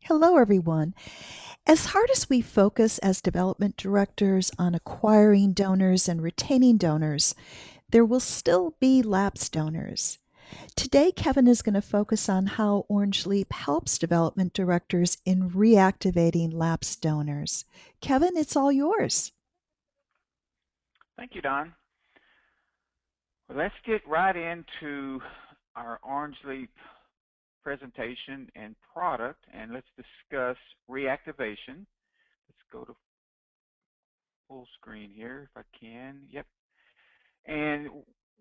Hello, everyone. As hard as we focus as development directors on acquiring donors and retaining donors, there will still be lapse donors. Today, Kevin is going to focus on how Orange Leap helps development directors in reactivating lapse donors. Kevin, it's all yours. Thank you, Don. Well, let's get right into our Orange Leap presentation and product, and let's discuss reactivation. Let's go to full screen here if I can. Yep. And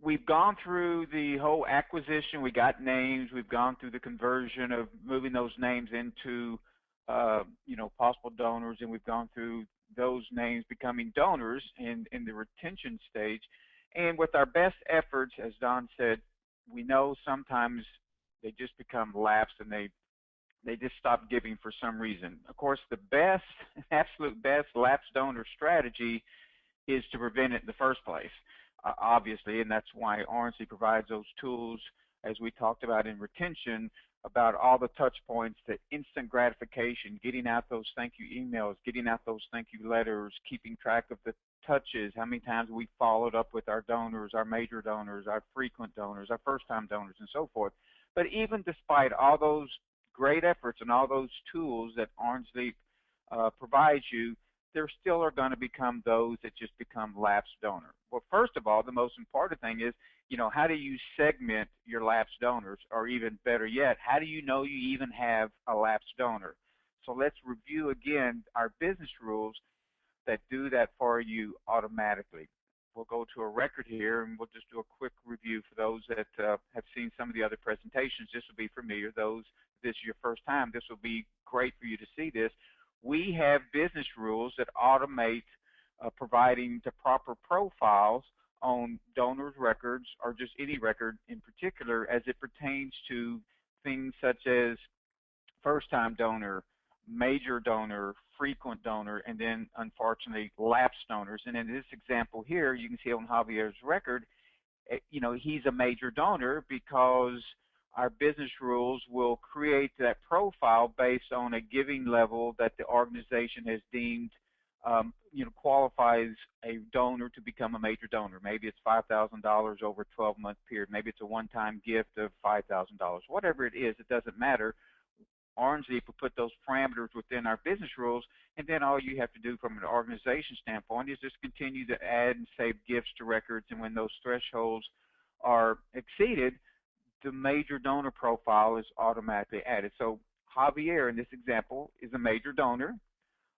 we've gone through the whole acquisition. We got names. We've gone through the conversion of moving those names into, possible donors, and we've gone through those names becoming donors in the retention stage. And with our best efforts, as Don said, we know sometimes they just become lapsed and they just stop giving for some reason. Of course, the best, absolute best lapse donor strategy is to prevent it in the first place, obviously, and that's why Orange provides those tools, as we talked about in retention, about all the touch points, the instant gratification, getting out those thank you emails, getting out those thank you letters, keeping track of the touches, how many times we followed up with our donors, our major donors, our frequent donors, our first-time donors, and so forth. But even despite all those great efforts and all those tools that Orange Leap provides you, there still are going to become those that just become lapsed donor. Well, first of all, the most important thing is, how do you segment your lapsed donors, or even better yet, how do you know you even have a lapsed donor? So let's review again our business rules that do that for you automatically. We'll go to a record here, and we'll just do a quick review for those that have seen some of the other presentations. This will be familiar. Those, this is your first time, this will be great for you to see this. We have business rules that automate providing the proper profiles on donors' records, or just any record in particular, as it pertains to things such as first-time donor, major donor, frequent donor, and then, unfortunately, lapsed donors. And in this example here, you can see on Javier's record, he's a major donor because our business rules will create that profile based on a giving level that the organization has deemed qualifies a donor to become a major donor. Maybe it's $5,000 over a 12-month period. Maybe it's a one-time gift of $5,000. Whatever it is, it doesn't matter. Orange Leap will put those parameters within our business rules, and then all you have to do from an organization standpoint is just continue to add and save gifts to records, and when those thresholds are exceeded, the major donor profile is automatically added. So Javier, in this example, is a major donor,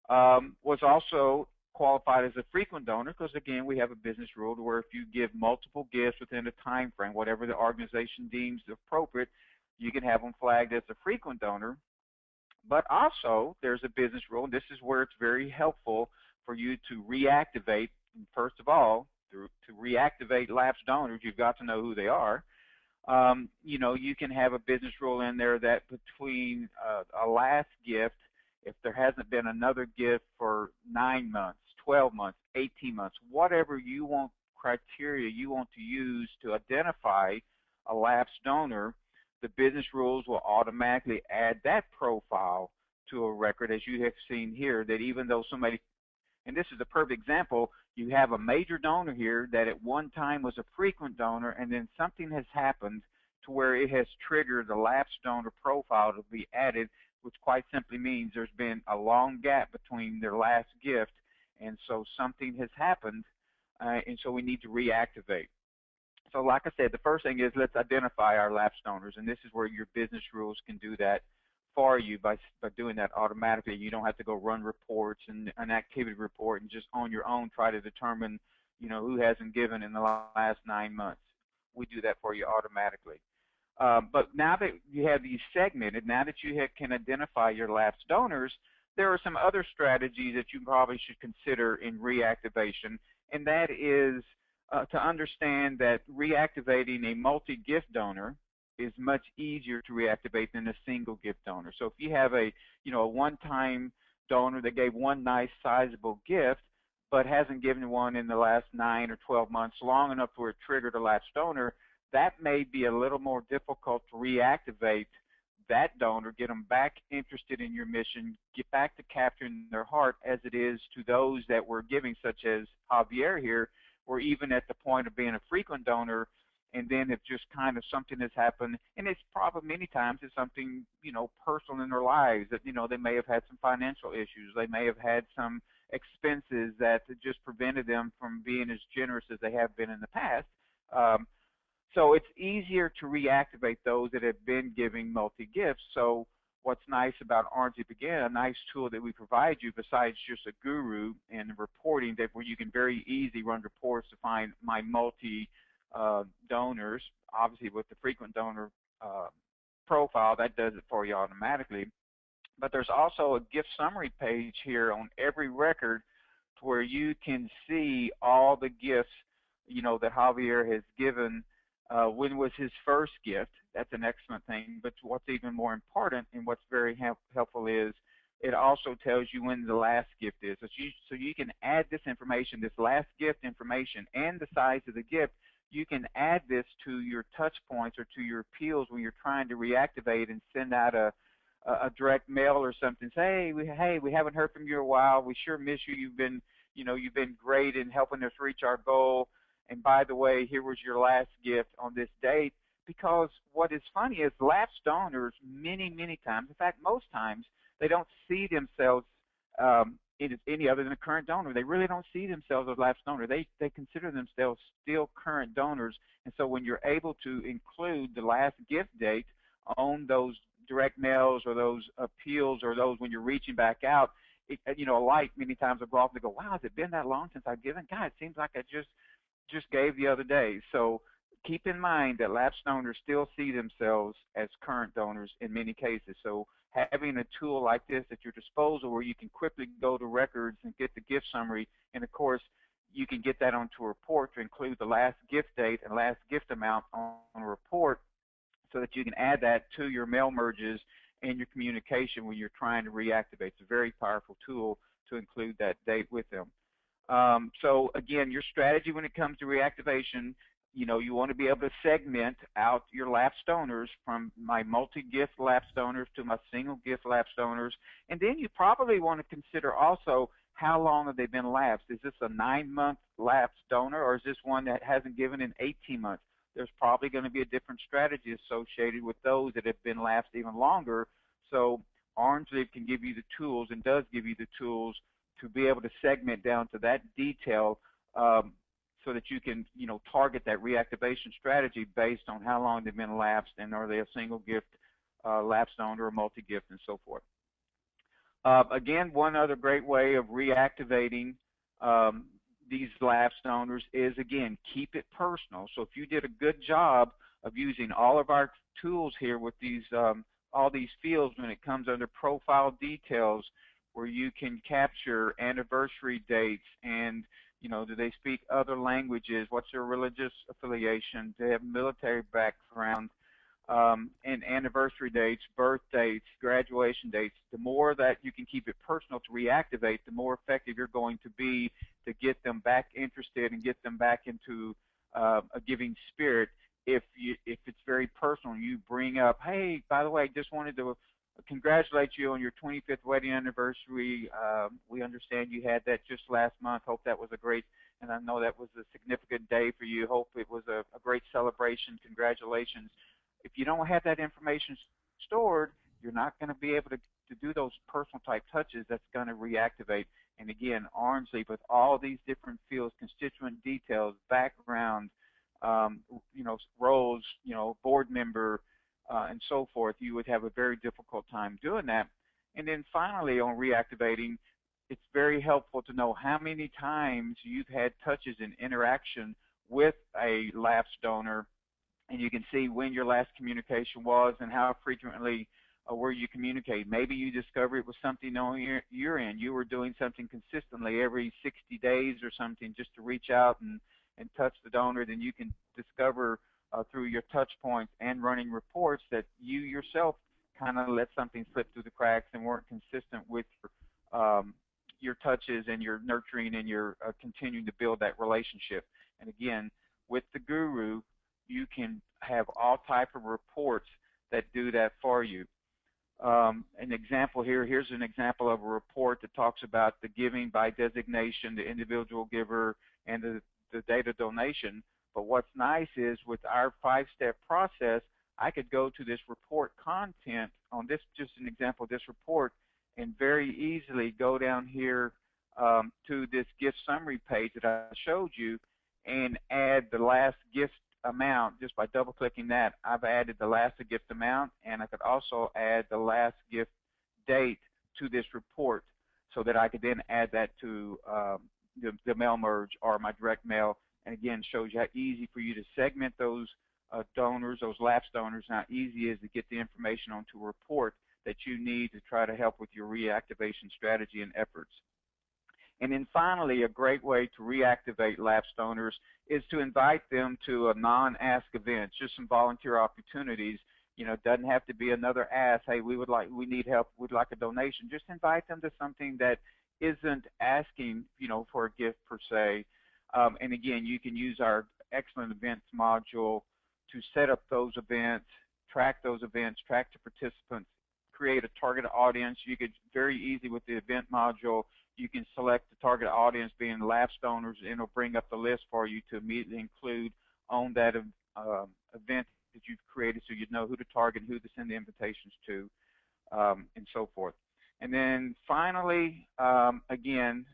was also qualified as a frequent donor because, again, we have a business rule where if you give multiple gifts within a time frame, whatever the organization deems appropriate, you can have them flagged as a frequent donor. But also, there's a business rule, and this is where it's very helpful for you to reactivate. First of all, to reactivate lapsed donors, you've got to know who they are. You can have a business rule in there that between a last gift, if there hasn't been another gift for 9 months, 12 months, 18 months, whatever you want, criteria you want to use to identify a lapsed donor, the business rules will automatically add that profile to a record, as you have seen here, that even though somebody, and this is a perfect example, you have a major donor here that at one time was a frequent donor, and then something has happened to where it has triggered the lapsed donor profile to be added, which quite simply means there's been a long gap between their last gift, and so something has happened, and so we need to reactivate. So like I said, the first thing is let's identify our lapsed donors, and this is where your business rules can do that for you by doing that automatically. You don't have to go run reports and an activity report and just on your own try to determine, who hasn't given in the last 9 months. We do that for you automatically. But now that you have these segmented, now that you can identify your lapsed donors, there are some other strategies that you probably should consider in reactivation, and that is to understand that reactivating a multi-gift donor is much easier to reactivate than a single gift donor. So if you have a one-time donor that gave one nice sizable gift but hasn't given one in the last 9 or 12 months long enough where it triggered a lapsed donor, that may be a little more difficult to reactivate that donor, get them back interested in your mission, get back to capturing their heart as it is to those that we're giving, such as Javier here, or even at the point of being a frequent donor. And then if just kind of something has happened, and it's probably many times it's something, personal in their lives that, they may have had some financial issues. They may have had some expenses that just prevented them from being as generous as they have been in the past. Um, so it's easier to reactivate those that have been giving multi-gifts. So what's nice about Orange Leap, again, a nice tool that we provide you besides just a guru and reporting, that where you can very easily run reports to find my multi donors. Obviously with the frequent donor profile, that does it for you automatically. But there's also a gift summary page here on every record where you can see all the gifts, that Javier has given. When was his first gift? That's an excellent thing. But what's even more important and what's very helpful is it also tells you when the last gift is. So you can add this information, this last gift information, and the size of the gift. You can add this to your touch points or to your appeals when you're trying to reactivate and send out a direct mail or something. Say, hey, we haven't heard from you in a while. We sure miss you. You've been great in helping us reach our goal. And by the way, here was your last gift on this date. Because what is funny is lapsed donors many, many times, in fact, most times, they don't see themselves as any other than a current donor. They really don't see themselves as lapsed donor. They consider themselves still current donors. And so when you're able to include the last gift date on those direct mails or those appeals or those when you're reaching back out, a light many times will go off and go, wow, has it been that long since I've given? God, it seems like I just gave the other day. So keep in mind that lapsed donors still see themselves as current donors in many cases. So having a tool like this at your disposal where you can quickly go to records and get the gift summary, and of course you can get that onto a report to include the last gift date and last gift amount on a report, so that you can add that to your mail merges and your communication when you're trying to reactivate. It's a very powerful tool to include that date with them. So again, your strategy when it comes to reactivation, you want to be able to segment out your lapsed donors from my multi-gift lapsed donors to my single-gift lapsed donors. And then you probably want to consider also how long have they been lapsed. Is this a 9-month lapsed donor, or is this one that hasn't given in 18 months? There's probably going to be a different strategy associated with those that have been lapsed even longer. So Orange Leaf can give you the tools, and does give you the tools, to be able to segment down to that detail, so that you can, target that reactivation strategy based on how long they've been lapsed, and are they a single gift lapsed donor or multi-gift, and so forth. Again, one other great way of reactivating these lapsed donors is, again, keep it personal. So if you did a good job of using all of our tools here with these all these fields when it comes under profile details, where you can capture anniversary dates and, do they speak other languages, what's their religious affiliation, do they have military background, and anniversary dates, birth dates, graduation dates. The more that you can keep it personal to reactivate, the more effective you're going to be to get them back interested and get them back into a giving spirit. If it's very personal, you bring up, hey, by the way, just wanted to congratulate you on your 25th wedding anniversary. We understand you had that just last month. Hope that was a great, and I know that was a significant day for you. Hope it was a great celebration. Congratulations. If you don't have that information stored, you're not going to be able to do those personal type touches that's going to reactivate. And again, Orange Leaf with all these different fields, constituent details, background, roles, board member, and so forth, you would have a very difficult time doing that. And then finally, on reactivating, it's very helpful to know how many times you've had touches and interaction with a lapsed donor, and you can see when your last communication was and how frequently were you communicate. Maybe you discover it was something on your end. You were doing something consistently every 60 days or something just to reach out and touch the donor. Then you can discover through your touch points and running reports that you yourself kind of let something slip through the cracks and weren't consistent with your touches and your nurturing and your continuing to build that relationship. And again, with the guru, you can have all type of reports that do that for you. An example here, here's an example of a report that talks about the giving by designation, the individual giver, and the data donation. But what's nice is with our 5-step process, I could go to this report content on this, just an example of this report, and very easily go down here to this gift summary page that I showed you and add the last gift amount just by double clicking that. I've added the last gift amount, and I could also add the last gift date to this report so that I could then add that to the mail merge or my direct mail. And again, shows you how easy for you to segment those donors, those lapse donors, and how easy it is to get the information onto a report that you need to try to help with your reactivation strategy and efforts. And then finally, a great way to reactivate lapsed donors is to invite them to a non-ask event, just some volunteer opportunities. You know, it doesn't have to be another ask, hey, we need help, we'd like a donation. Just invite them to something that isn't asking, you know, for a gift per se. And again, you can use our excellent events module to set up those events, track the participants, create a target audience. You could very easy with the event module, you can select the target audience being lapsed donors, and it'll bring up the list for you to immediately include on that event that you've created, so you know who to target, who to send the invitations to, and so forth. And then finally, again,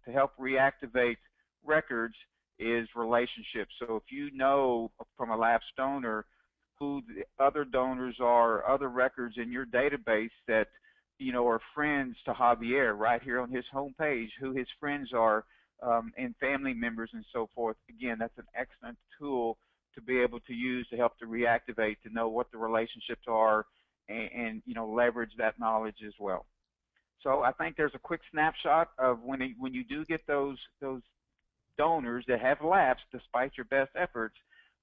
to help reactivate records is relationships. So if you know from a lapsed donor who the other donors are, other records in your database that you know are friends to Javier, right here on his homepage, who his friends are, and family members and so forth. Again, that's an excellent tool to be able to use to help to reactivate, to know what the relationships are, and you know leverage that knowledge as well. So I think there's a quick snapshot of when you do get those donors that have lapsed despite your best efforts.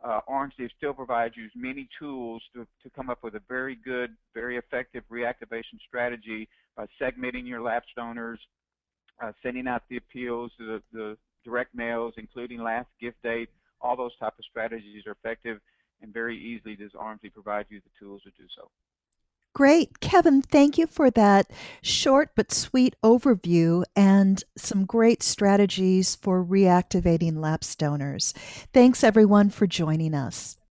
OrangeLeaf still provides you many tools to come up with a very good, very effective reactivation strategy by segmenting your lapsed donors, sending out the appeals, the direct mails, including last gift date. All those type of strategies are effective, and very easily does OrangeLeaf provide you the tools to do so. Great. Kevin, thank you for that short but sweet overview and some great strategies for reactivating lapsed donors. Thanks, everyone, for joining us.